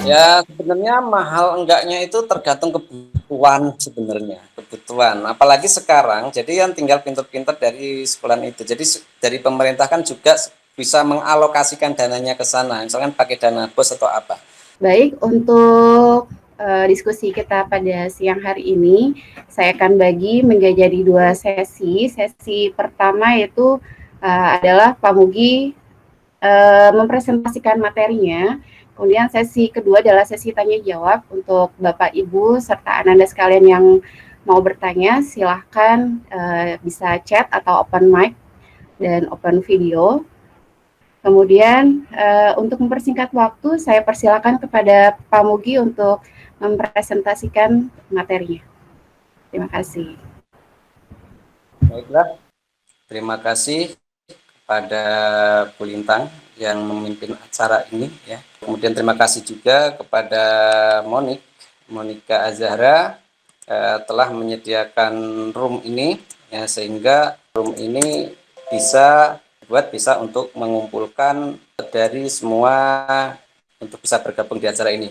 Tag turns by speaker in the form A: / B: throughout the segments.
A: Ya, sebenarnya mahal enggaknya itu tergantung kebutuhan sebenarnya, kebutuhan. Apalagi sekarang, jadi yang tinggal pinter-pinter dari sekolahan itu. Jadi dari pemerintah kan juga bisa mengalokasikan dananya ke sana, misalkan pakai dana bos atau apa.
B: Baik, untuk diskusi kita pada siang hari ini, saya akan bagi menjadi dua sesi. Sesi pertama yaitu adalah Pak Mugi mempresentasikan materinya. Kemudian sesi kedua adalah sesi tanya jawab untuk Bapak Ibu serta Ananda sekalian yang mau bertanya, silahkan bisa chat atau open mic dan open video. Kemudian untuk mempersingkat waktu, saya persilakan kepada Pak Mugi untuk mempresentasikan materinya. Terima kasih.
A: Baiklah, terima kasih pada Bu Lintang yang memimpin acara ini ya. Kemudian terima kasih juga kepada Monika Azahra telah menyediakan room ini ya, sehingga room ini bisa untuk mengumpulkan dari semua untuk bisa bergabung di acara ini.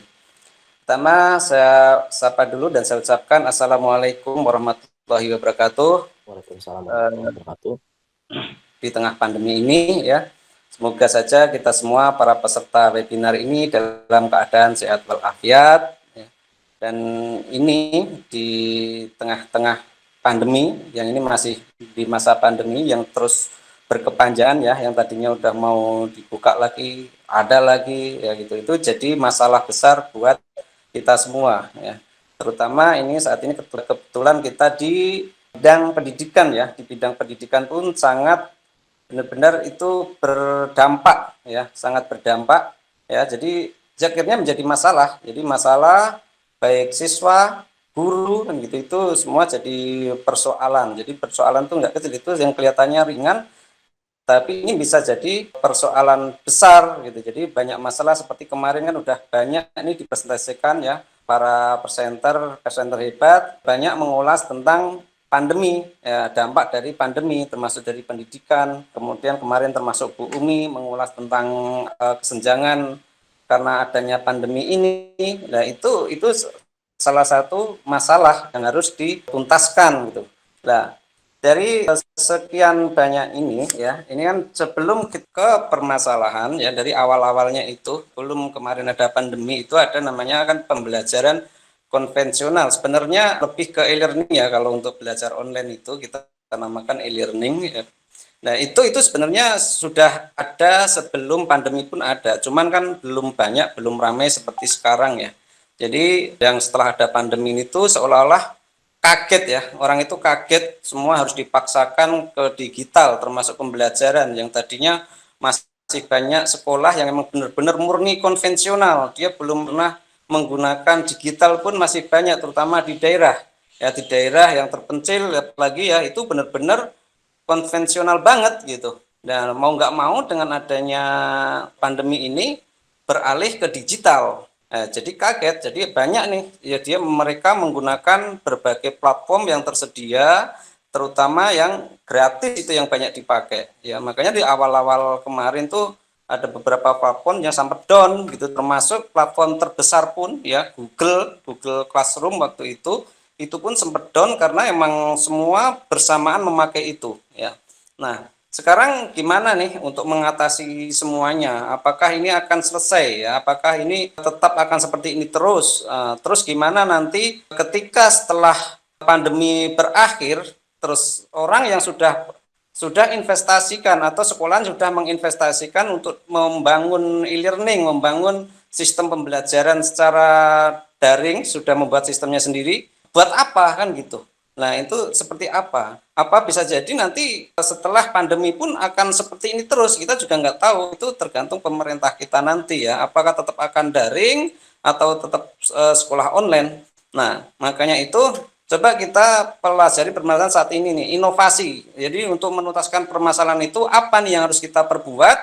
A: Pertama saya sapa dulu dan saya ucapkan Assalamualaikum warahmatullahi wabarakatuh.
C: Waalaikumsalam warahmatullahi wabarakatuh.
A: Di tengah pandemi ini ya, semoga saja kita semua para peserta webinar ini dalam keadaan sehat walafiat ya. Dan ini di tengah-tengah pandemi yang ini masih di masa pandemi yang terus berkepanjangan ya, yang tadinya udah mau dibuka lagi ada lagi ya gitu, itu jadi masalah besar buat kita semua ya, terutama ini saat ini kebetulan kita di bidang pendidikan ya, di bidang pendidikan pun sangat benar-benar itu berdampak ya, sangat berdampak ya. Jadi akhirnya menjadi masalah. Jadi masalah baik siswa, guru kan gitu, itu semua jadi persoalan. Jadi persoalan tuh nggak kecil, itu yang kelihatannya ringan tapi ini bisa jadi persoalan besar gitu. Jadi banyak masalah seperti kemarin kan udah banyak ini dipresentasikan ya, para presenter hebat banyak mengulas tentang pandemi ya, dampak dari pandemi termasuk dari pendidikan. Kemudian kemarin termasuk Bu Umi mengulas tentang kesenjangan karena adanya pandemi ini. Nah, itu salah satu masalah yang harus dituntaskan gitu. Nah, dari sekian banyak ini ya, ini kan sebelum ke permasalahan ya, dari awal-awalnya itu belum kemarin ada pandemi itu ada namanya kan pembelajaran konvensional. Sebenarnya lebih ke e-learning ya, kalau untuk belajar online itu kita namakan e-learning ya. Nah, itu sebenarnya sudah ada sebelum pandemi pun ada. Cuman kan belum banyak, belum ramai seperti sekarang ya. Jadi yang setelah ada pandemi itu seolah-olah kaget ya, orang itu kaget, semua harus dipaksakan ke digital termasuk pembelajaran yang tadinya masih banyak sekolah yang memang benar-benar murni konvensional, dia belum pernah menggunakan digital pun masih banyak, terutama di daerah ya, di daerah yang terpencil lagi ya, itu benar-benar konvensional banget gitu. Dan mau nggak mau dengan adanya pandemi ini beralih ke digital. Jadi kaget, jadi banyak nih ya, mereka menggunakan berbagai platform yang tersedia, terutama yang gratis itu yang banyak dipakai. Ya makanya di awal-awal kemarin tuh ada beberapa platform yang sampai down gitu, termasuk platform terbesar pun ya, Google Classroom waktu itu pun sempat down karena emang semua bersamaan memakai itu ya. Nah, sekarang gimana nih untuk mengatasi semuanya? Apakah ini akan selesai ya? Apakah ini tetap akan seperti ini terus? Terus gimana nanti ketika setelah pandemi berakhir, terus orang yang sudah investasikan atau sekolah sudah menginvestasikan untuk membangun e-learning, membangun sistem pembelajaran secara daring, sudah membuat sistemnya sendiri, buat apa kan gitu? Nah, itu seperti apa? Apa bisa jadi nanti setelah pandemi pun akan seperti ini terus? Kita juga nggak tahu. Itu tergantung pemerintah kita nanti ya. Apakah tetap akan daring atau tetap sekolah online? Nah, makanya itu coba kita pelajari permasalahan saat ini nih, inovasi. Jadi untuk menuntaskan permasalahan itu apa nih yang harus kita perbuat?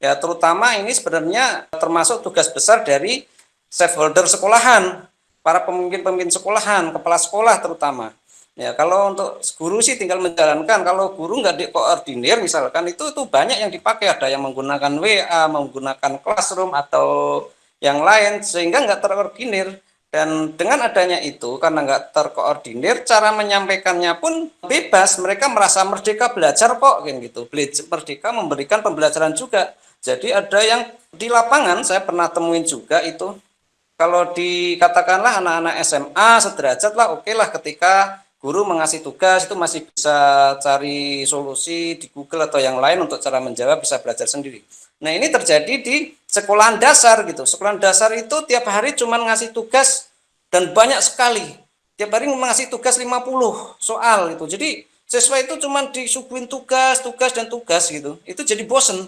A: Ya, terutama ini sebenarnya termasuk tugas besar dari stakeholder sekolahan, para pemimpin-pemimpin sekolahan, kepala sekolah terutama. Ya, kalau untuk guru sih tinggal menjalankan. Kalau guru nggak dikoordinir misalkan itu banyak yang dipakai, ada yang menggunakan WA, menggunakan Classroom atau yang lain, sehingga nggak terkoordinir. Dan dengan adanya itu, karena nggak terkoordinir, cara menyampaikannya pun bebas. Mereka merasa merdeka belajar kok, kan gitu. Merdeka memberikan pembelajaran juga. Jadi ada yang di lapangan, saya pernah temuin juga itu. Kalau dikatakanlah anak-anak SMA sederajat lah, oke lah ketika guru mengasih tugas itu masih bisa cari solusi di Google atau yang lain untuk cara menjawab, bisa belajar sendiri. Nah ini terjadi di sekolahan dasar gitu. Sekolahan dasar itu tiap hari cuma ngasih tugas dan banyak sekali. Tiap hari ngasih tugas 50 soal gitu. Jadi siswa itu cuma disuguhin tugas, tugas, dan tugas gitu. Itu jadi bosen.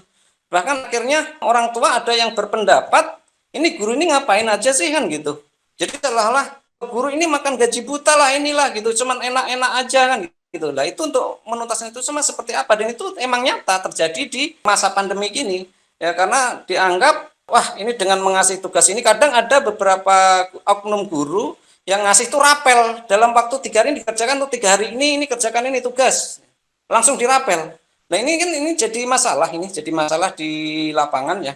A: Bahkan akhirnya orang tua ada yang berpendapat, ini guru ini ngapain aja sih kan gitu. Jadi seolah-olah guru ini makan gaji buta lah inilah gitu. Cuman enak-enak aja kan gitu. Lah itu untuk menuntaskan itu semua seperti apa, dan itu emang nyata terjadi di masa pandemi gini. Ya karena dianggap wah ini dengan mengasih tugas ini, kadang ada beberapa oknum guru yang ngasih itu rapel dalam waktu 3 hari dikerjakan tuh 3 hari ini kerjakan ini tugas langsung dirapel. Nah ini kan ini jadi masalah di lapangan ya.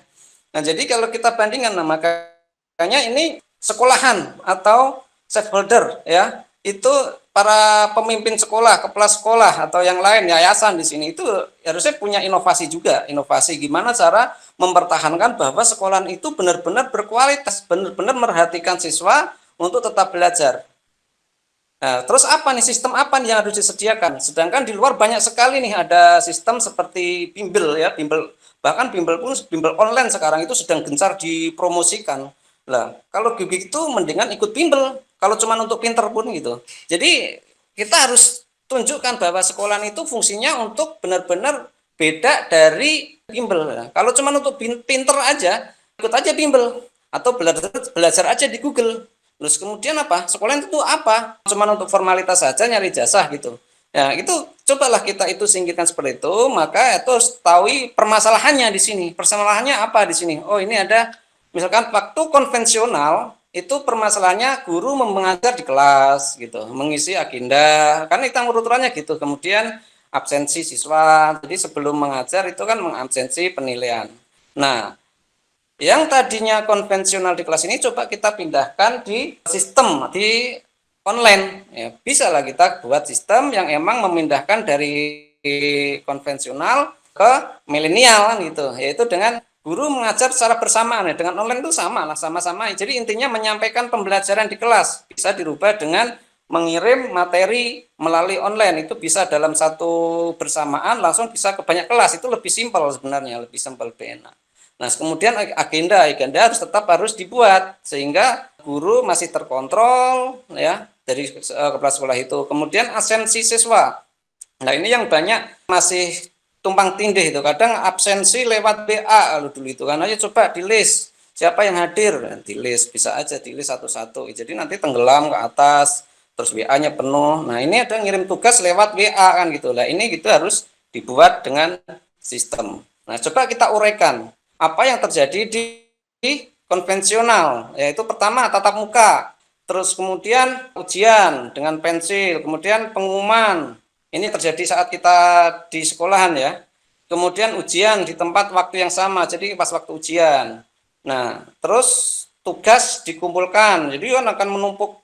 A: Nah jadi kalau kita bandingkan, nah makanya ini sekolahan atau stakeholder ya itu para pemimpin sekolah, kepala sekolah atau yang lain yayasan di sini itu harusnya punya inovasi juga, inovasi gimana cara mempertahankan bahwa sekolahan itu benar-benar berkualitas, benar-benar merhatikan siswa untuk tetap belajar. Nah, terus apa nih, sistem apa nih yang harus disediakan? Sedangkan di luar banyak sekali nih ada sistem seperti bimbel ya, bimbel, bahkan bimbel pun bimbel online sekarang itu sedang gencar dipromosikan. Lah, kalau gitu mendingan ikut bimbel kalau cuma untuk pinter pun gitu. Jadi kita harus tunjukkan bahwa sekolah itu fungsinya untuk benar-benar beda dari bimbel. Nah, kalau cuma untuk pinter aja, ikut aja bimbel atau belajar aja di Google. Terus kemudian apa? Sekolah itu apa? Cuma untuk formalitas saja, nyari jasa gitu. Ya, itu cobalah kita itu singkirkan seperti itu, maka itu harus tahu permasalahannya di sini. Permasalahannya apa di sini? Oh, ini ada misalkan waktu konvensional itu permasalahannya guru mengajar di kelas gitu, mengisi agenda. Kan itu urut-urutannya gitu. Kemudian absensi siswa. Jadi sebelum mengajar itu kan mengabsensi penilaian. Nah, yang tadinya konvensional di kelas ini coba kita pindahkan di sistem di online. Ya, bisa lah kita buat sistem yang emang memindahkan dari konvensional ke milenial kan gitu. Yaitu dengan guru mengajar secara bersamaan ya. Dengan online itu sama lah, sama-sama. Jadi intinya menyampaikan pembelajaran di kelas bisa dirubah dengan mengirim materi melalui online, itu bisa dalam satu bersamaan langsung bisa ke banyak kelas. Itu lebih simpel sebenarnya, lebih simpel, lebih enak. Nah, kemudian agenda harus dibuat sehingga guru masih terkontrol ya dari kepala sekolah itu. Kemudian absensi siswa. Nah, ini yang banyak masih tumpang tindih itu. Kadang absensi lewat BA kalau dulu itu kan aja coba di list siapa yang hadir, di list bisa aja di list satu-satu. Jadi nanti tenggelam ke atas terus WA-nya penuh. Nah, ini ada ngirim tugas lewat WA kan gitu. Nah, ini gitu harus dibuat dengan sistem. Nah, coba kita uraikan apa yang terjadi di konvensional, yaitu pertama tatap muka, terus kemudian ujian dengan pensil, kemudian pengumuman, ini terjadi saat kita di sekolahan ya, kemudian ujian di tempat waktu yang sama, jadi pas waktu ujian. Nah, terus tugas dikumpulkan, jadi kan akan menumpuk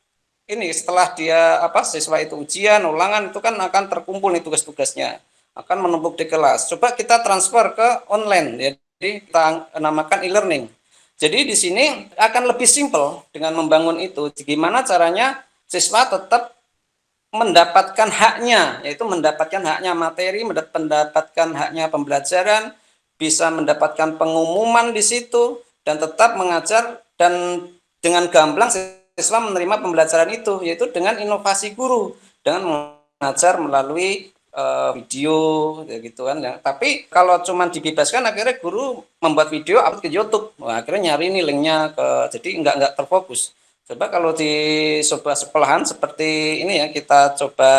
A: ini setelah dia siswa itu ujian, ulangan itu kan akan terkumpul nih tugas-tugasnya, akan menumpuk di kelas. Coba kita transfer ke online ya. Jadi kita namakan e-learning. Jadi di sini akan lebih simpel dengan membangun itu. Gimana caranya siswa tetap mendapatkan haknya, yaitu mendapatkan haknya materi, mendapatkan haknya pembelajaran, bisa mendapatkan pengumuman di situ, dan tetap mengajar, dan dengan gamblang siswa menerima pembelajaran itu, yaitu dengan inovasi guru, dengan mengajar melalui video gitu kan ya. Tapi kalau cuma dibebaskan akhirnya guru membuat video upload ke YouTube. Wah, akhirnya nyari nih linknya jadi nggak terfokus. Coba kalau di sebuah sekolahan seperti ini ya kita coba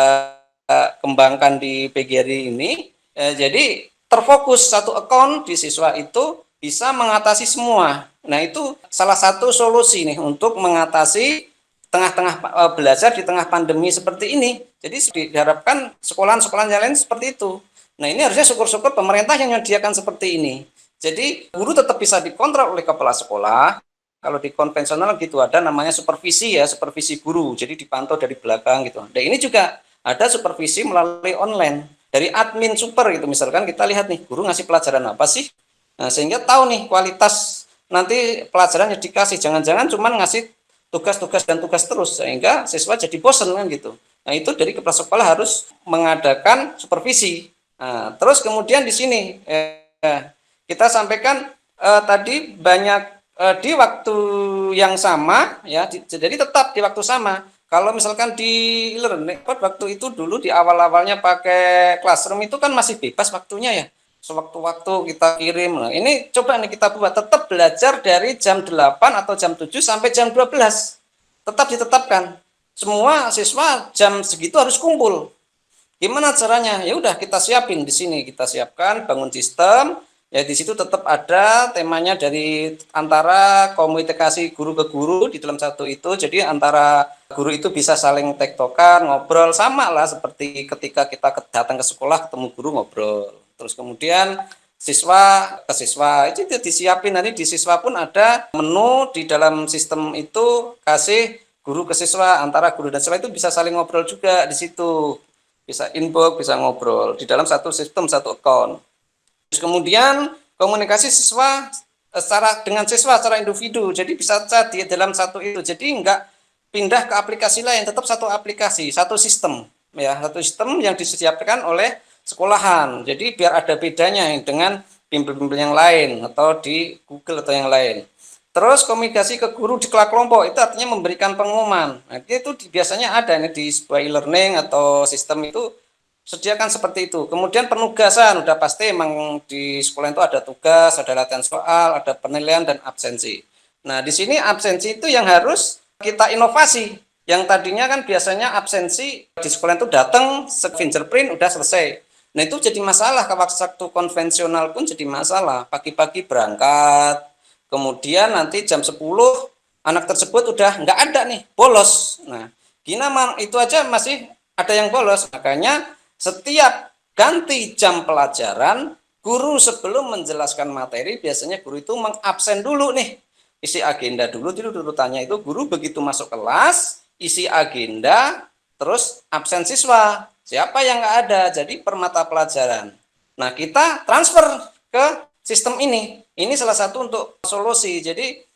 A: kembangkan di PGRI ini, jadi terfokus satu akun di siswa itu bisa mengatasi semua. Nah, itu salah satu solusi nih untuk mengatasi tengah-tengah belajar di tengah pandemi seperti ini. Jadi diharapkan sekolahan-sekolahan yang lain seperti itu. Nah, ini harusnya syukur-syukur pemerintah yang menyediakan seperti ini. Jadi guru tetap bisa dikontrol oleh kepala sekolah, Kalau di konvensional gitu ada namanya supervisi ya, supervisi guru. Jadi dipantau dari belakang gitu. Dan ini juga ada supervisi melalui online dari admin super gitu. Misalkan kita lihat nih guru ngasih pelajaran apa sih? Nah, sehingga tahu nih kualitas nanti pelajaran yang dikasih. Jangan-jangan cuman ngasih tugas-tugas dan tugas terus sehingga siswa jadi bosen kan gitu. Nah, itu dari kepala sekolah harus mengadakan supervisi. Nah, terus kemudian di sini kita sampaikan tadi banyak di waktu yang sama ya, jadi tetap di waktu sama. Kalau misalkan di e-learning waktu itu dulu di awal-awalnya pakai classroom itu kan masih bebas waktunya ya. Sewaktu-waktu kita kirim. Nah, ini coba nih kita buat tetap belajar dari jam 8 atau jam 7 sampai jam 12. Tetap ditetapkan. Semua siswa jam segitu harus kumpul. Gimana caranya? Ya udah kita siapin di sini, kita siapkan bangun sistem. Ya di situ tetap ada temanya dari antara komunikasi guru ke guru di dalam satu itu. Jadi antara guru itu bisa saling tektokan, ngobrol sama lah seperti ketika kita datang ke sekolah ketemu guru ngobrol. Terus kemudian siswa ke siswa itu disiapin, nanti di siswa pun ada menu di dalam sistem itu kasih guru ke siswa, antara guru dan siswa itu bisa saling ngobrol juga di situ. Bisa inbox, bisa ngobrol di dalam satu sistem, satu account. Terus kemudian komunikasi siswa dengan siswa secara individu, jadi bisa chat di dalam satu itu, jadi enggak pindah ke aplikasi lain, tetap satu aplikasi, satu sistem ya, satu sistem yang disediakan oleh sekolahan. Jadi biar ada bedanya dengan bimbel-bimbel yang lain atau di Google atau yang lain. Terus komunikasi ke guru di kelompok itu artinya memberikan pengumuman. Nah, itu biasanya ada nih di sebuah e-learning atau sistem itu sediakan seperti itu. Kemudian penugasan, udah pasti emang di sekolah itu ada tugas, ada latihan soal, ada penilaian dan absensi. Nah, di sini absensi itu yang harus kita inovasi. Yang tadinya kan biasanya absensi di sekolah itu datang, fingerprint udah selesai. Nah, itu jadi masalah, waktu konvensional pun jadi masalah. Pagi-pagi berangkat, kemudian nanti jam 10 anak tersebut udah nggak ada nih, bolos. Nah, gimana itu aja masih ada yang bolos. Makanya setiap ganti jam pelajaran, guru sebelum menjelaskan materi, biasanya guru itu mengabsen dulu nih. Isi agenda dulu tanya itu guru begitu masuk kelas, isi agenda, terus absen siswa. Siapa yang nggak ada, jadi per mata pelajaran. Nah, kita transfer ke sistem ini. Ini salah satu untuk solusi. Jadi,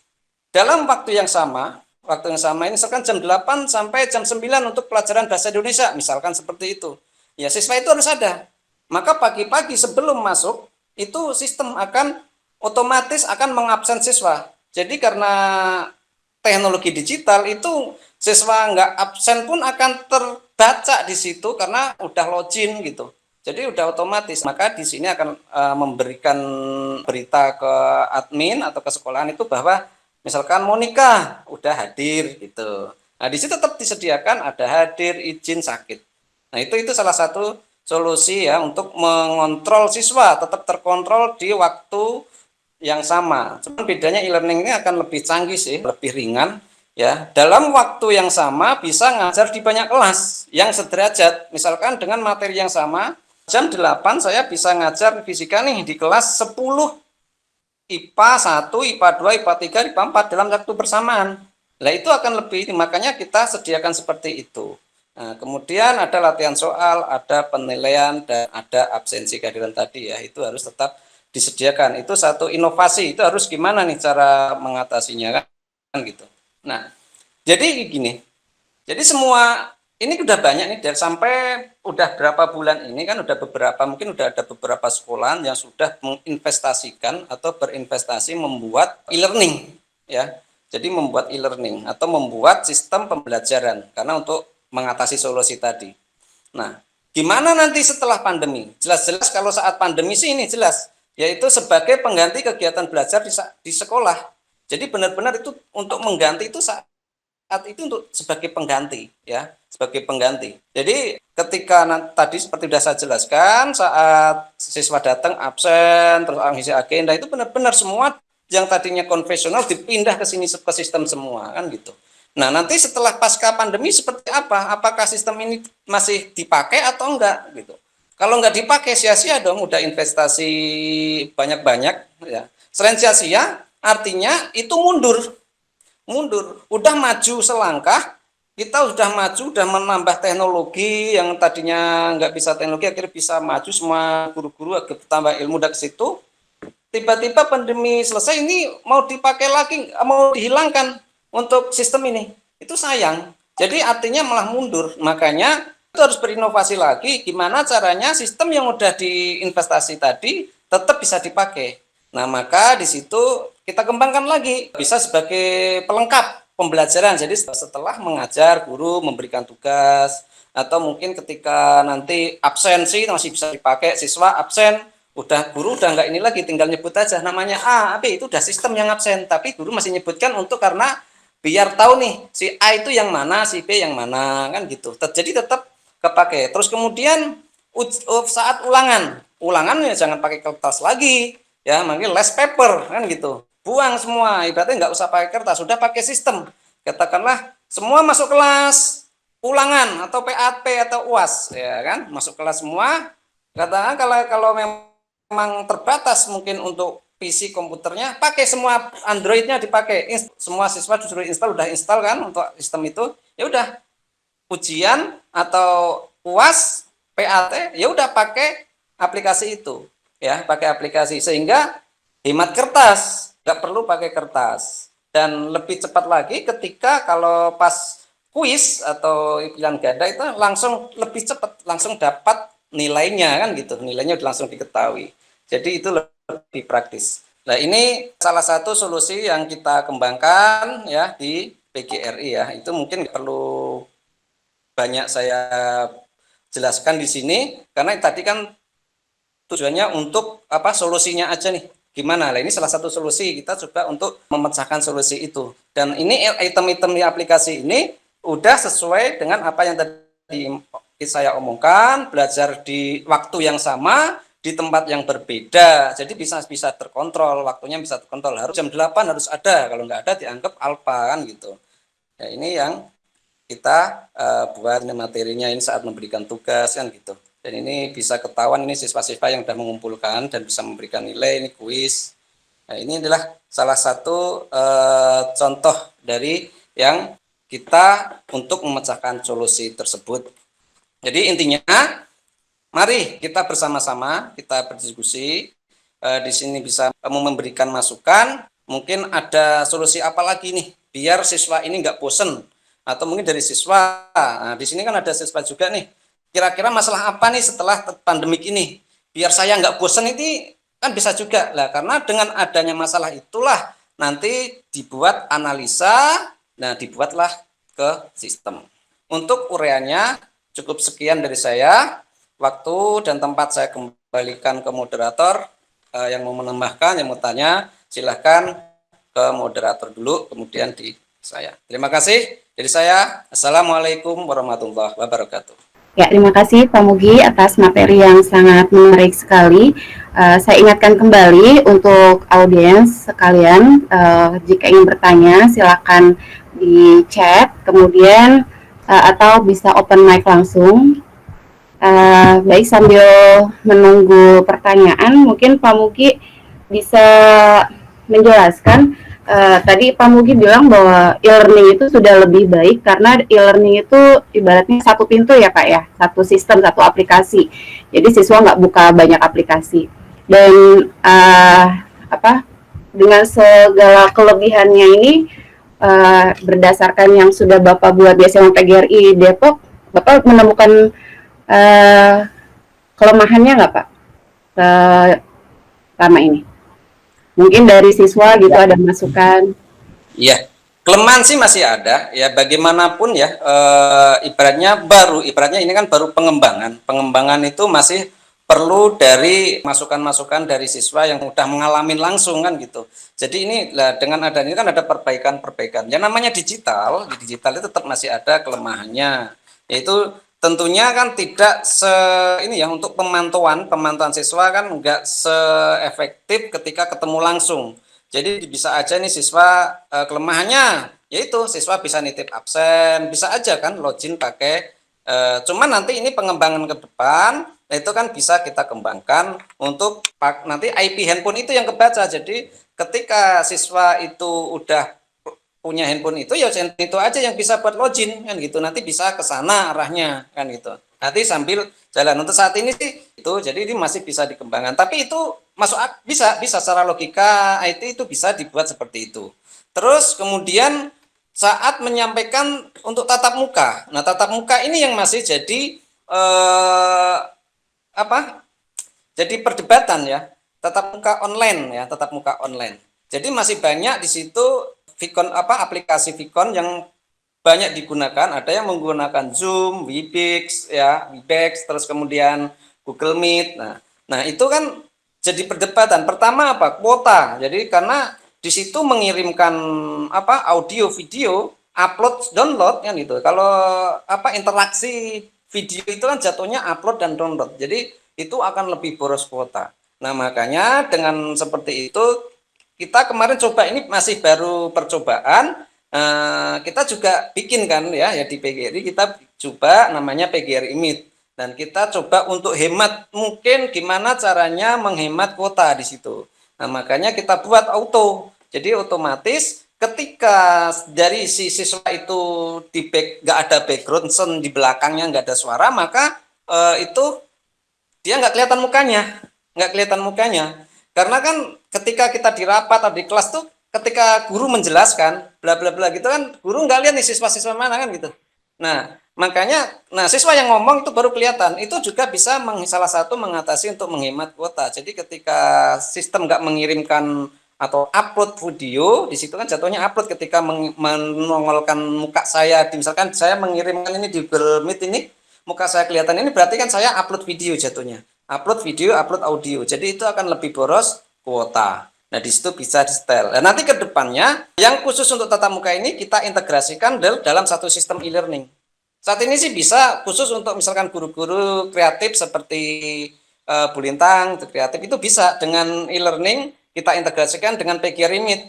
A: dalam waktu yang sama ini misalkan jam 8 sampai jam 9 untuk pelajaran bahasa Indonesia, misalkan seperti itu. Ya, siswa itu harus ada. Maka pagi-pagi sebelum masuk, itu sistem akan otomatis akan mengabsen siswa. Jadi karena teknologi digital itu siswa nggak absen pun akan terbaca di situ karena udah login gitu. Jadi udah otomatis. Maka di sini akan memberikan berita ke admin atau ke sekolahan itu bahwa misalkan Monica udah hadir gitu. Nah, di situ tetap disediakan ada hadir, izin, sakit. Nah, itu salah satu solusi ya untuk mengontrol siswa tetap terkontrol di waktu yang sama. Cuman bedanya e-learning ini akan lebih canggih sih, lebih ringan ya. Dalam waktu yang sama bisa ngajar di banyak kelas yang sederajat. Misalkan dengan materi yang sama, jam 8 saya bisa ngajar fisika nih di kelas 10 IPA 1, IPA 2, IPA 3, IPA 4 dalam waktu bersamaan. Nah, itu akan lebih, makanya kita sediakan seperti itu. Nah, kemudian ada latihan soal, ada penilaian, dan ada absensi kehadiran tadi ya, itu harus tetap disediakan. Itu satu inovasi, itu harus gimana nih cara mengatasinya kan gitu. Nah, jadi gini, jadi semua ini udah banyak nih, dari sampai udah berapa bulan ini kan udah beberapa, mungkin udah ada beberapa sekolah yang sudah menginvestasikan atau berinvestasi membuat e-learning ya. Jadi membuat e-learning atau membuat sistem pembelajaran karena untuk mengatasi solusi tadi. Nah, gimana nanti setelah pandemi? Jelas-jelas kalau saat pandemi sih ini jelas, yaitu sebagai pengganti kegiatan belajar di sekolah. Jadi benar-benar itu untuk mengganti itu saat itu untuk sebagai pengganti ya, sebagai pengganti. Jadi ketika tadi seperti sudah saya jelaskan, saat siswa datang absen, terus ngisi agenda itu benar-benar semua yang tadinya konvensional dipindah ke sini ke sistem semua kan gitu. Nah, nanti setelah pasca pandemi seperti apa? Apakah sistem ini masih dipakai atau enggak gitu. Kalau enggak dipakai sia-sia dong, udah investasi banyak-banyak ya. Selain sia-sia, artinya itu mundur. mundur. Udah maju selangkah, kita sudah maju, sudah menambah teknologi yang tadinya nggak bisa teknologi, akhirnya bisa maju, semua guru-guru akhirnya tambah ilmu dari situ. Tiba-tiba pandemi selesai, ini mau dipakai lagi, mau dihilangkan untuk sistem ini. Itu sayang. Jadi artinya malah mundur. Makanya itu harus berinovasi lagi, gimana caranya sistem yang udah diinvestasi tadi tetap bisa dipakai. Nah, maka di situ kita kembangkan lagi, bisa sebagai pelengkap pembelajaran. Jadi setelah mengajar, guru memberikan tugas, atau mungkin ketika nanti absensi masih bisa dipakai, siswa absen, udah guru udah nggak ini lagi, tinggal nyebut aja namanya A, B, itu udah sistem yang absen, tapi guru masih nyebutkan untuk karena biar tahu nih si A itu yang mana, si B yang mana, kan gitu. Jadi tetap kepake. Terus kemudian saat ulangan ya jangan pakai kertas lagi, ya manggil less paper, kan gitu. Buang semua, ibaratnya nggak usah pakai kertas, sudah pakai sistem. Katakanlah semua masuk kelas ulangan atau PAT atau UAS, ya kan, masuk kelas semua. Katakan kalau memang terbatas mungkin untuk PC komputernya, pakai semua Androidnya dipakai, semua siswa disuruh install, udah install kan untuk sistem itu, ya udah ujian atau UAS, PAT, ya udah pakai aplikasi itu, ya pakai aplikasi sehingga hemat kertas, nggak perlu pakai kertas, dan lebih cepat lagi ketika kalau pas kuis atau pilihan ganda itu langsung lebih cepat, langsung dapat nilainya kan gitu, nilainya langsung diketahui. Jadi itu lebih praktis. Nah, ini salah satu solusi yang kita kembangkan ya di PGRI ya. Itu mungkin perlu banyak saya jelaskan di sini karena tadi kan tujuannya untuk apa, solusinya aja nih. Gimana? Nah, ini salah satu solusi kita coba untuk memecahkan solusi itu. Dan ini item-item di aplikasi ini udah sesuai dengan apa yang tadi saya omongkan, belajar di waktu yang sama, di tempat yang berbeda, jadi bisa terkontrol, waktunya bisa terkontrol, harus jam 8 harus ada, kalau nggak ada dianggap alfa kan gitu. Ya, ini yang kita buat materinya ini saat memberikan tugas kan gitu, dan ini bisa ketahuan ini siswa-siswa yang sudah mengumpulkan dan bisa memberikan nilai, ini kuis. Nah, ini adalah salah satu contoh dari yang kita untuk memecahkan solusi tersebut. Jadi intinya mari kita bersama-sama, kita berdiskusi, di sini bisa memberikan masukan, mungkin ada solusi apa lagi nih, biar siswa ini nggak bosen, atau mungkin dari siswa, nah, di sini kan ada siswa juga nih, kira-kira masalah apa nih setelah pandemik ini, biar saya nggak bosen, ini kan bisa juga, lah karena dengan adanya masalah itulah, nanti dibuat analisa, nah dibuatlah ke sistem. Untuk uraiannya, cukup sekian dari saya. Waktu dan tempat saya kembalikan ke moderator, yang mau menambahkan, yang mau tanya, silahkan ke moderator dulu, kemudian di saya. Terima kasih. Dari saya, Assalamualaikum warahmatullahi wabarakatuh.
B: Ya, terima kasih Pak Mugi atas materi yang sangat menarik sekali. Saya ingatkan kembali untuk audiens sekalian, jika ingin bertanya, silakan di chat, kemudian atau bisa open mic langsung. Baik, sambil menunggu pertanyaan, mungkin Pak Mugi bisa menjelaskan. Tadi Pak Mugi bilang bahwa e-learning itu sudah lebih baik karena e-learning itu ibaratnya satu pintu ya Pak ya, satu sistem, satu aplikasi. Jadi siswa nggak buka banyak aplikasi. Dan dengan segala kelebihannya ini, berdasarkan yang sudah Bapak buat di SMA PGRI Depok, Bapak menemukan kelemahannya nggak Pak selama ini? Mungkin dari siswa gitu ada masukan.
A: Iya, kelemahan sih masih ada ya, bagaimanapun ya, ibaratnya ini kan baru pengembangan itu masih perlu dari masukan-masukan dari siswa yang udah mengalami langsung kan gitu. Jadi ini lah, dengan adanya kan ada perbaikan. Yang namanya digital, di digital itu tetap masih ada kelemahannya, yaitu tentunya kan tidak ini ya, untuk pemantauan siswa kan enggak seefektif ketika ketemu langsung. Jadi bisa aja nih siswa, kelemahannya yaitu siswa bisa nitip absen, bisa aja kan login pakai, cuman nanti ini pengembangan ke depan itu kan bisa kita kembangkan untuk nanti IP handphone itu yang kebaca. Jadi ketika siswa itu udah punya handphone itu, ya handphone itu aja yang bisa buat login kan gitu. Nanti bisa ke sana arahnya kan gitu. Nanti sambil jalan. Untuk saat ini sih itu, jadi ini masih bisa dikembangkan. Tapi itu bisa secara logika IT itu bisa dibuat seperti itu. Terus kemudian saat menyampaikan untuk tatap muka. Nah, tatap muka ini yang masih jadi jadi perdebatan ya. Tatap muka online ya, tatap muka online. Jadi masih banyak di situ aplikasi Vicon yang banyak digunakan. Ada yang menggunakan Zoom, Webex ya, Webex, terus kemudian Google Meet. Nah itu kan jadi perdebatan. Pertama apa? Kuota. Jadi karena di situ mengirimkan audio, video, upload, download kan gitu. Kalau interaksi video itu kan jatuhnya upload dan download. Jadi itu akan lebih boros kuota. Nah, makanya dengan seperti itu kita kemarin coba, ini masih baru percobaan, kita juga bikin kan ya di PGRI kita coba namanya PGRI Meet, dan kita coba untuk hemat, mungkin gimana caranya menghemat kuota di situ. Nah, makanya kita buat auto. Jadi otomatis ketika dari si siswa itu nggak ada background sound di belakangnya, nggak ada suara, maka itu dia nggak kelihatan mukanya. Karena kan ketika kita di rapat atau di kelas tuh, ketika guru menjelaskan bla bla bla gitu kan, guru nggak lihat nih siswa-siswa mana kan gitu. Nah, makanya siswa yang ngomong itu baru kelihatan. Itu juga bisa salah satu mengatasi untuk menghemat kuota. Jadi ketika sistem nggak mengirimkan atau upload video, di situ kan jatuhnya upload, ketika menongolkan muka saya, misalkan saya mengirimkan ini di Google Meet ini, muka saya kelihatan ini, berarti kan saya upload video jatuhnya. Upload video, upload audio. Jadi itu akan lebih boros kuota. Nah, di situ bisa di-setel. Nah, nanti ke depannya yang khusus untuk tatap muka ini kita integrasikan dalam satu sistem e-learning. Saat ini sih bisa khusus untuk misalkan guru-guru kreatif seperti Bu Lintang, kreatif itu bisa dengan e-learning kita integrasikan dengan PGRI Meet,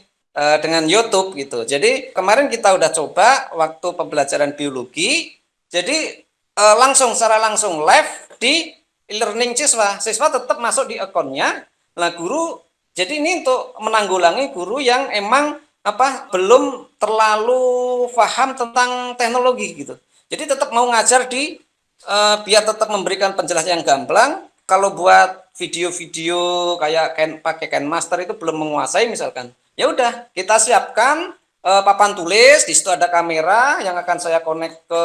A: dengan YouTube gitu. Jadi kemarin kita udah coba waktu pembelajaran biologi, jadi secara langsung live di e-learning siswa tetap masuk di akunnya. Nah, guru, jadi ini untuk menanggulangi guru yang emang belum terlalu paham tentang teknologi gitu. Jadi tetap mau ngajar biar tetap memberikan penjelasan yang gamblang. Kalau buat video-video kayak pakai KineMaster itu belum menguasai misalkan, ya udah kita siapkan papan tulis, di situ ada kamera yang akan saya connect ke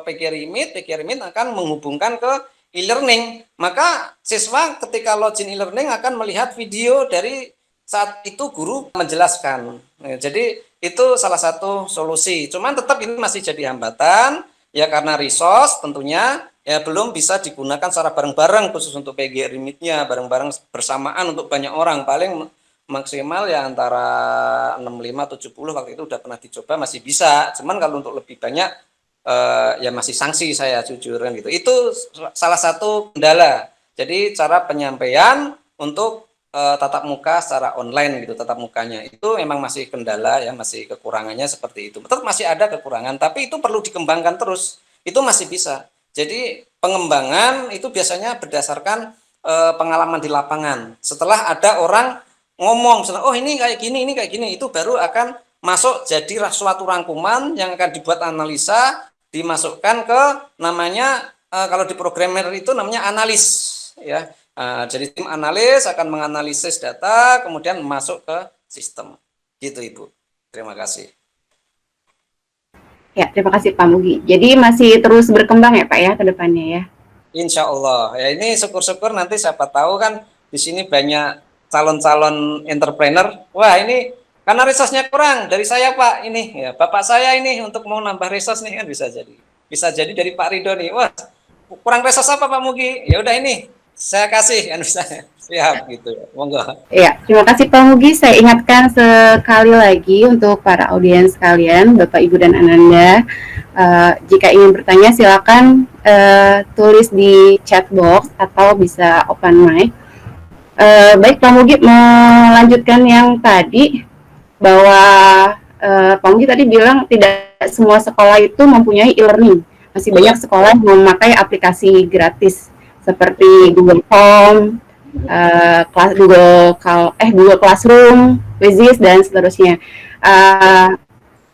A: PGRI Meet akan menghubungkan ke e-learning. Maka siswa ketika login e-learning akan melihat video dari saat itu guru menjelaskan. Jadi itu salah satu solusi. Cuman tetap ini masih jadi hambatan ya, karena resource tentunya ya belum bisa digunakan secara bareng-bareng khusus untuk PGRI Meet-nya, bareng-bareng bersamaan untuk banyak orang. Paling maksimal ya antara 65-70 waktu itu udah pernah dicoba, masih bisa. Cuman kalau untuk lebih banyak ya masih sanksi saya jujur kan gitu. Itu salah satu kendala. Jadi cara penyampaian untuk tatap muka secara online gitu, tatap mukanya itu memang masih kendala ya, masih kekurangannya seperti itu. Tetap masih ada kekurangan, tapi itu perlu dikembangkan terus. Itu masih bisa. Jadi pengembangan itu biasanya berdasarkan pengalaman di lapangan. Setelah ada orang ngomong, oh ini kayak gini, itu baru akan masuk jadi suatu rangkuman yang akan dibuat analisa, dimasukkan ke namanya kalau di programmer itu namanya analis ya. Jadi tim analis akan menganalisis data kemudian masuk ke sistem gitu Ibu. Terima kasih.
B: Ya, terima kasih Pak Mugi. Jadi masih terus berkembang ya Pak ya ke depannya ya.
A: Insya Allah. Ya ini syukur-syukur nanti siapa tahu kan di sini banyak calon-calon entrepreneur. Wah ini karena resource-nya kurang dari saya Pak, ini ya Bapak saya ini untuk mau nambah resource nih kan bisa jadi dari Pak Ridho nih. Wah kurang resource apa Pak Mugi? Ya udah ini saya kasih kan bisa. Siap gitu. Monggo.
B: Ya, terima kasih Pak Mugi. Saya ingatkan sekali lagi untuk para audiens sekalian, Bapak Ibu dan Ananda, jika ingin bertanya silakan tulis di chat box atau bisa open mic. Baik Pak Mugi, melanjutkan yang tadi bahwa Pak Mugi tadi bilang tidak semua sekolah itu mempunyai e-learning. Masih banyak sekolah yang memakai aplikasi gratis seperti Google Form, Google Classroom, Quizzes dan seterusnya.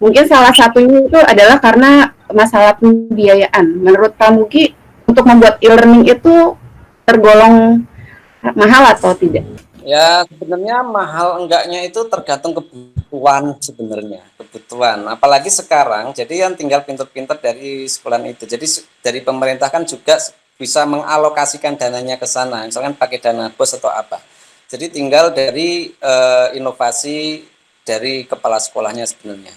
B: Mungkin salah satunya itu adalah karena masalah pembiayaan. Menurut Pak Mugi, untuk membuat e-learning itu tergolong mahal atau tidak?
A: Ya, sebenarnya mahal enggaknya itu tergantung kebutuhan sebenarnya, kebutuhan. Apalagi sekarang, jadi yang tinggal pinter-pinter dari sekolah itu. Jadi dari pemerintah kan juga bisa mengalokasikan dananya ke sana, misalkan pakai dana bos atau apa. Jadi tinggal dari inovasi dari kepala sekolahnya sebenarnya.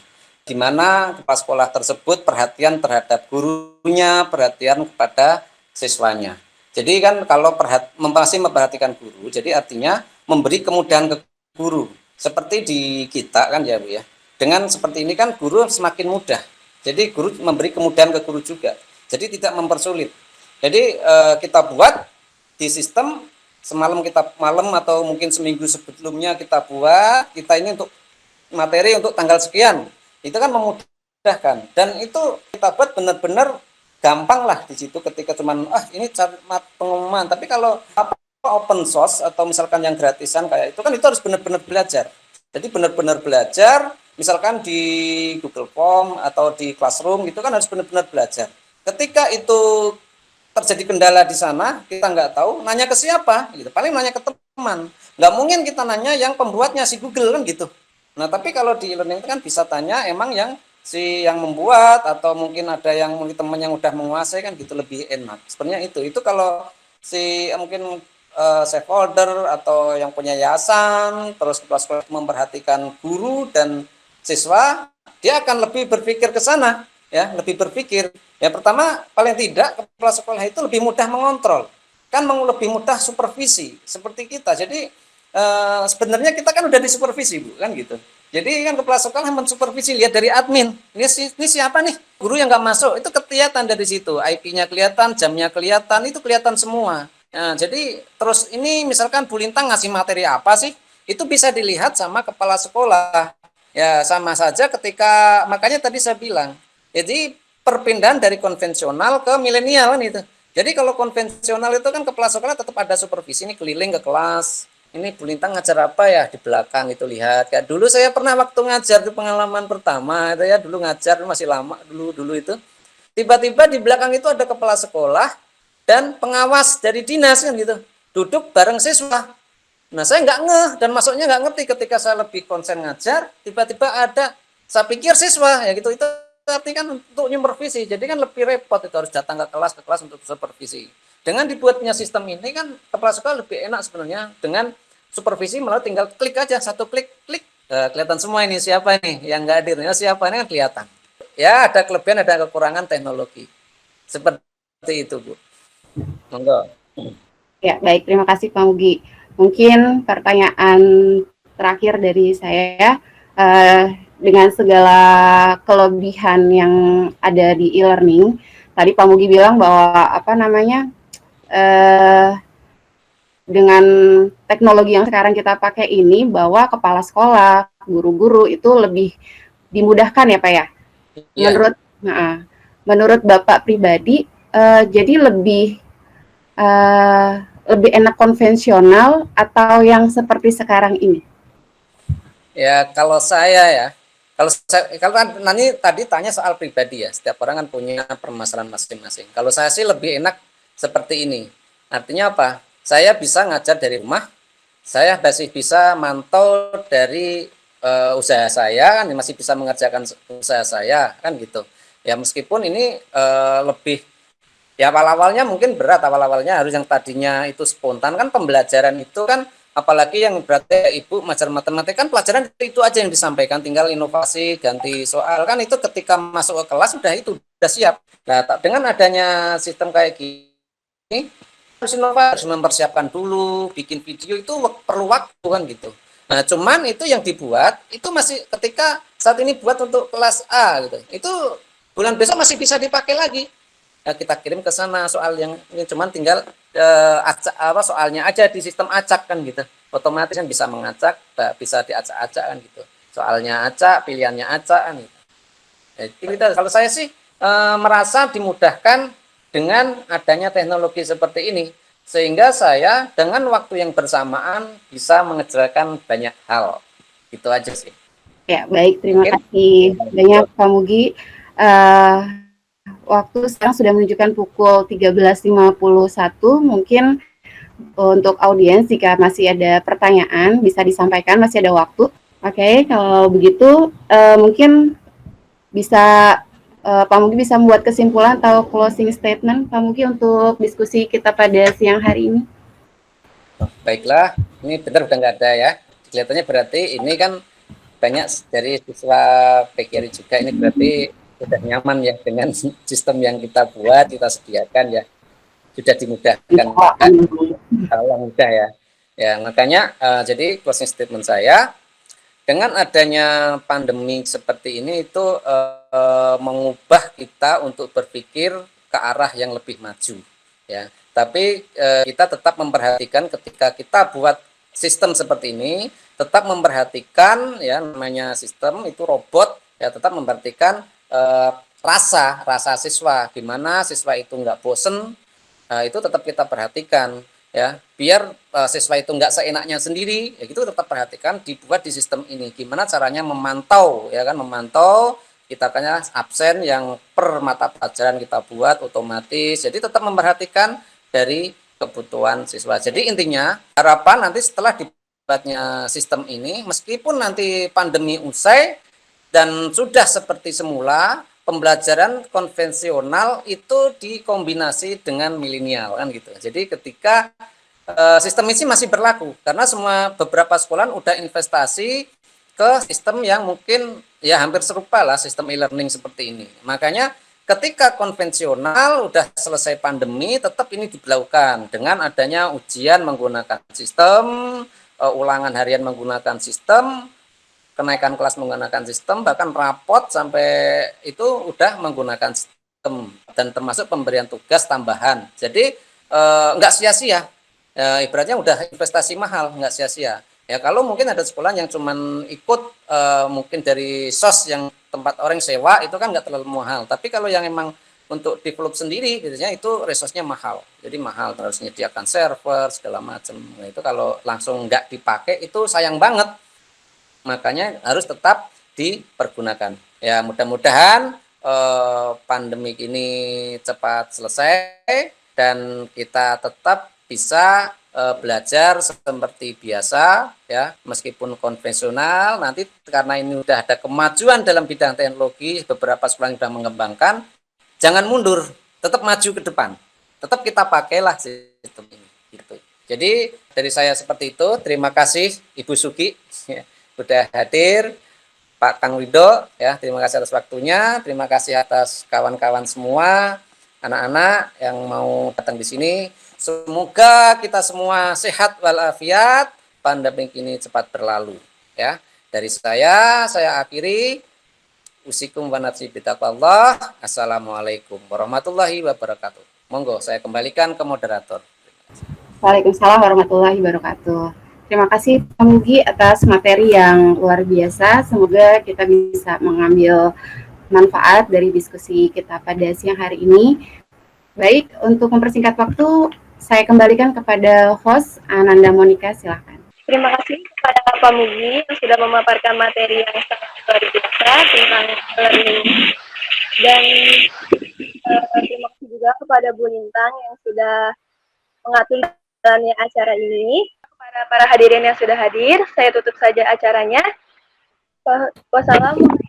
A: Di mana kepala sekolah tersebut perhatian terhadap gurunya, perhatian kepada siswanya. Jadi kan kalau masih memperhatikan guru, jadi artinya memberi kemudahan ke guru. Seperti di kita kan ya Bu ya. Dengan seperti ini kan guru semakin mudah. Jadi guru memberi kemudahan ke guru juga. Jadi tidak mempersulit. Jadi kita buat di sistem semalam kita malam atau mungkin seminggu sebelumnya kita buat, kita ini untuk materi untuk tanggal sekian. Itu kan memudahkan dan itu kita buat benar-benar gampang lah di situ ketika cuman ini cari pengumuman. Tapi kalau open source atau misalkan yang gratisan kayak itu kan itu harus benar-benar belajar. Jadi benar-benar belajar, misalkan di Google Form atau di Classroom itu kan harus benar-benar belajar. Ketika itu terjadi kendala di sana, kita nggak tahu, nanya ke siapa? Gitu. Paling nanya ke teman. Nggak mungkin kita nanya yang pembuatnya si Google kan gitu. Nah tapi kalau di e-learning itu kan bisa tanya emang yang si yang membuat atau mungkin ada yang mungkin teman yang udah menguasai kan gitu lebih enak. Sebenarnya itu kalau si mungkin stakeholder atau yang punya yayasan terus kepala sekolah memperhatikan guru dan siswa, dia akan lebih berpikir ke sana ya, lebih berpikir. Ya pertama paling tidak kepala sekolah itu lebih mudah mengontrol, kan lebih mudah supervisi seperti kita. Jadi sebenarnya kita kan udah disupervisi Bu kan gitu. Jadi kan kepala sekolah mensupervisi, lihat dari admin. Ini siapa nih? Guru yang nggak masuk itu kelihatan dari situ. IP-nya kelihatan, jamnya kelihatan, itu kelihatan semua. Nah, jadi terus ini misalkan Bu Lintang ngasih materi apa sih? Itu bisa dilihat sama kepala sekolah. Ya sama saja ketika makanya tadi saya bilang. Jadi perpindahan dari konvensional ke milenial kan itu. Jadi kalau konvensional itu kan kepala sekolah tetap ada supervisi, ini keliling ke kelas. Ini Bu Lintang ngajar apa ya di belakang itu lihat. Kayak dulu saya pernah waktu ngajar di pengalaman pertama itu ya, dulu ngajar masih lama dulu itu. Tiba-tiba di belakang itu ada kepala sekolah dan pengawas dari dinas kan gitu. Duduk bareng siswa. Nah saya nggak ngeh dan masuknya nggak ngerti ketika saya lebih konsen ngajar, tiba-tiba ada, saya pikir siswa ya gitu, itu artinya kan untuk supervisi, jadi kan lebih repot itu harus datang ke kelas untuk supervisi. Dengan dibuatnya sistem ini kan kepala sekolah lebih enak sebenarnya, dengan supervisi malah tinggal klik aja, satu klik, kelihatan semua ini siapa nih yang nggak hadir, siapa ini kan kelihatan. Ya ada kelebihan ada kekurangan teknologi, seperti itu Bu. Monggo.
B: Ya baik, terima kasih Pak Mugi. Mungkin pertanyaan terakhir dari saya, dengan segala kelebihan yang ada di e-learning, tadi Pak Mugi bilang bahwa dengan teknologi yang sekarang kita pakai ini, bahwa kepala sekolah, guru-guru itu lebih dimudahkan ya Pak ya.
A: Yeah.
B: Menurut Bapak pribadi, jadi lebih enak konvensional atau yang seperti sekarang ini?
A: Ya kalau nanti tadi tanya soal pribadi ya, setiap orang kan punya permasalahan masing-masing. Kalau saya sih lebih enak seperti ini. Artinya apa? Saya bisa ngajar dari rumah, saya masih bisa mantau dari usaha saya, kan masih bisa mengerjakan usaha saya, kan gitu. Ya meskipun ini lebih, ya awal-awalnya mungkin berat, awal-awalnya harus yang tadinya itu spontan kan pembelajaran itu kan, apalagi yang berarti Ibu ngajar matematika kan pelajaran itu aja yang disampaikan, tinggal inovasi, ganti soal kan itu ketika masuk ke kelas udah siap. Nah, dengan adanya sistem kayak gini harus inovasi, harus mempersiapkan dulu, bikin video itu perlu waktu kan gitu. Nah, cuman itu yang dibuat itu masih ketika saat ini buat untuk kelas A gitu. Itu bulan besok masih bisa dipakai lagi. Ya, kita kirim ke sana soal yang ini cuman tinggal soalnya aja di sistem acak kan gitu. Otomatis kan bisa mengacak, bisa diacak-acak kan gitu. Soalnya acak, pilihannya acak kan gitu. Jadi kalau saya sih merasa dimudahkan dengan adanya teknologi seperti ini, sehingga saya dengan waktu yang bersamaan bisa mengerjakan banyak hal. Gitu aja sih.
B: Ya, baik. Terima
A: Mungkin
B: kasih banyak Pak Mugi. Waktu sekarang sudah menunjukkan pukul 13.51. Mungkin untuk audiens jika masih ada pertanyaan bisa disampaikan, masih ada waktu. Oke, kalau begitu mungkin bisa Pak Mugi bisa membuat kesimpulan atau closing statement Pak Mugi untuk diskusi kita pada siang hari ini.
A: baiklah, ini benar udah nggak ada ya. Kelihatannya berarti ini kan banyak dari siswa PKRI juga, ini berarti sudah nyaman ya dengan sistem yang kita buat, kita sediakan ya, sudah dimudahkan, kalau mudah ya. Ya makanya jadi closing statement saya, dengan adanya pandemi seperti ini itu mengubah kita untuk berpikir ke arah yang lebih maju ya. Tapi kita tetap memperhatikan ketika kita buat sistem seperti ini, tetap memperhatikan ya, namanya sistem itu robot ya, tetap memperhatikan rasa siswa, gimana siswa itu nggak bosen. Itu tetap kita perhatikan ya, biar siswa itu nggak seenaknya sendiri ya, gitu tetap perhatikan, dibuat di sistem ini gimana caranya memantau ya kan, memantau kita kayaknya absen yang per mata pelajaran kita buat otomatis, jadi tetap memperhatikan dari kebutuhan siswa. Jadi intinya harapan nanti setelah dibuatnya sistem ini, meskipun nanti pandemi usai dan sudah seperti semula, pembelajaran konvensional itu dikombinasi dengan milenial kan gitu. Jadi ketika sistem ini masih berlaku karena beberapa sekolah udah investasi ke sistem yang mungkin ya hampir serupa lah sistem e-learning seperti ini. Makanya ketika konvensional udah selesai pandemi, tetap ini diberlakukan dengan adanya ujian menggunakan sistem, ulangan harian menggunakan sistem, kenaikan kelas menggunakan sistem, bahkan rapot sampai itu udah menggunakan sistem, dan termasuk pemberian tugas tambahan. Jadi nggak sia-sia, ibaratnya udah investasi mahal, nggak sia-sia. Ya kalau mungkin ada sekolah yang cuman ikut mungkin dari SOS yang tempat orang sewa, itu kan nggak terlalu mahal. Tapi kalau yang emang untuk develop sendiri, biasanya itu resource-nya mahal. Jadi mahal, harus menyediakan server segala macam. Nah, itu kalau langsung nggak dipakai itu sayang banget. Makanya harus tetap dipergunakan. Ya mudah-mudahan pandemi ini cepat selesai dan kita tetap bisa belajar seperti biasa ya, meskipun konvensional. Nanti karena ini sudah ada kemajuan dalam bidang teknologi, beberapa sekolah yang sudah mengembangkan, jangan mundur, tetap maju ke depan, tetap kita pakailah sistem ini gitu. Jadi dari saya seperti itu. Terima kasih Ibu Sugi ya, sudah hadir, Pak Kang Wido ya, terima kasih atas waktunya, terima kasih atas kawan-kawan semua, anak-anak yang mau datang di sini. Semoga kita semua sehat walafiat, pandemi ini cepat berlalu ya. Dari saya akhiri. Usikum wa nafsi bitaqwallah. Assalamualaikum warahmatullahi wabarakatuh. Monggo saya kembalikan ke moderator.
B: Waalaikumsalam warahmatullahi wabarakatuh. Terima kasih Pak Mugi atas materi yang luar biasa. Semoga kita bisa mengambil manfaat dari diskusi kita pada siang hari ini. Baik, untuk mempersingkat waktu, saya kembalikan kepada host Ananda Monika, silahkan.
D: Terima kasih kepada Pak Mugi yang sudah memaparkan materi yang sangat luar biasa tentang learning. Dan terima kasih juga kepada Bu Lintang yang sudah mengatur jalannya acara ini. Kepada para hadirin yang sudah hadir, saya tutup saja acaranya. Wassalamualaikum.